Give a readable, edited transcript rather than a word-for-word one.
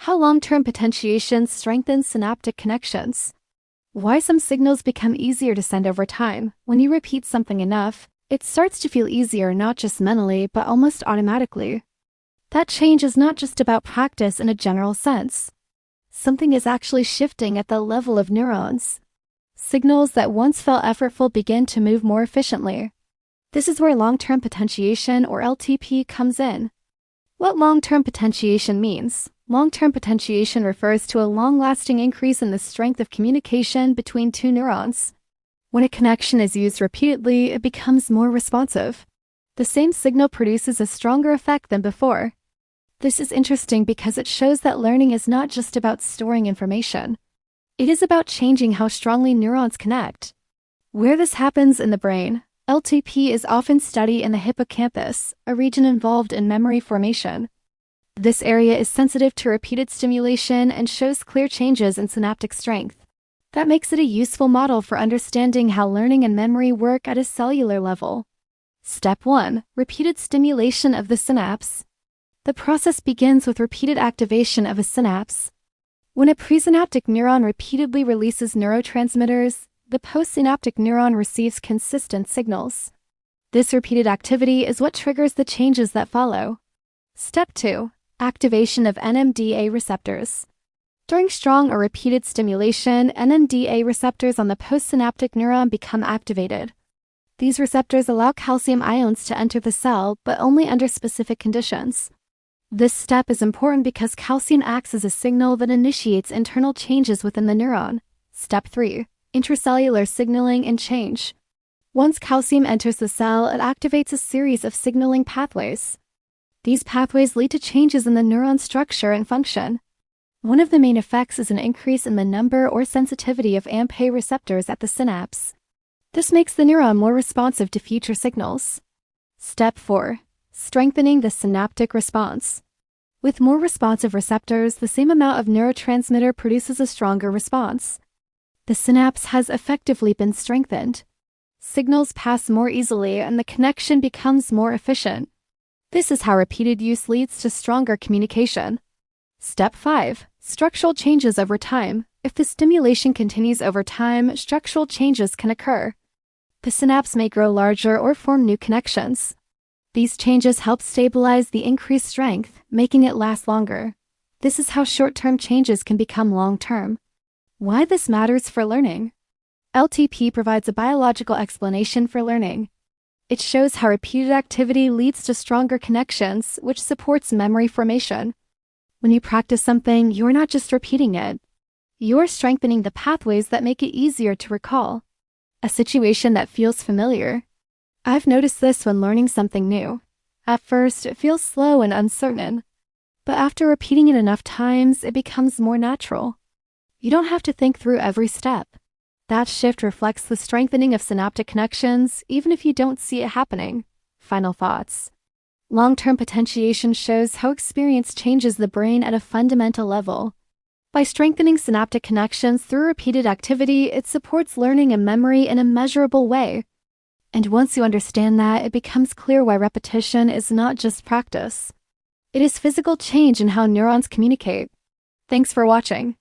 How long-term potentiation strengthens synaptic connections. Why some signals become easier to send over time. When you repeat something enough, it starts to feel easier not just mentally, but almost automatically. That change is not just about practice in a general sense. Something is actually shifting at the level of neurons. Signals that once felt effortful begin to move more efficiently. This is where long-term potentiation, or LTP, comes in. What long-term potentiation means. Long-term potentiation refers to a long-lasting increase in the strength of communication between two neurons. When a connection is used repeatedly, it becomes more responsive. The same signal produces a stronger effect than before. This is interesting because it shows that learning is not just about storing information. It is about changing how strongly neurons connect. Where this happens in the brain, LTP is often studied in the hippocampus, a region involved in memory formation. This area is sensitive to repeated stimulation and shows clear changes in synaptic strength. That makes it a useful model for understanding how learning and memory work at a cellular level. Step 1. Repeated stimulation of the synapse. The process begins with repeated activation of a synapse. When a presynaptic neuron repeatedly releases neurotransmitters, the postsynaptic neuron receives consistent signals. This repeated activity is what triggers the changes that follow. Step 2. Activation of NMDA receptors. During strong or repeated stimulation, NMDA receptors on the postsynaptic neuron become activated. These receptors allow calcium ions to enter the cell, but only under specific conditions. This step is important because calcium acts as a signal that initiates internal changes within the neuron. Step 3. Intracellular signaling and change. Once calcium enters the cell, it activates a series of signaling pathways. These pathways lead to changes in the neuron structure and function. One of the main effects is an increase in the number or sensitivity of AMPA receptors at the synapse. This makes the neuron more responsive to future signals. Step 4. Strengthening the synaptic response. With more responsive receptors, the same amount of neurotransmitter produces a stronger response. The synapse has effectively been strengthened. Signals pass more easily and the connection becomes more efficient. This is how repeated use leads to stronger communication. Step 5. Structural changes over time. If the stimulation continues over time, structural changes can occur. The synapse may grow larger or form new connections. These changes help stabilize the increased strength, making it last longer. This is how short-term changes can become long-term. Why this matters for learning. LTP provides a biological explanation for learning. It shows how repeated activity leads to stronger connections, which supports memory formation. When you practice something, you're not just repeating it. You're strengthening the pathways that make it easier to recall. A situation that feels familiar. I've noticed this when learning something new. At first, it feels slow and uncertain. But after repeating it enough times, it becomes more natural. You don't have to think through every step. That shift reflects the strengthening of synaptic connections, even if you don't see it happening. Final thoughts. Long-term potentiation shows how experience changes the brain at a fundamental level. By strengthening synaptic connections through repeated activity, it supports learning and memory in a measurable way. And once you understand that, it becomes clear why repetition is not just practice. It is physical change in how neurons communicate. Thanks for watching.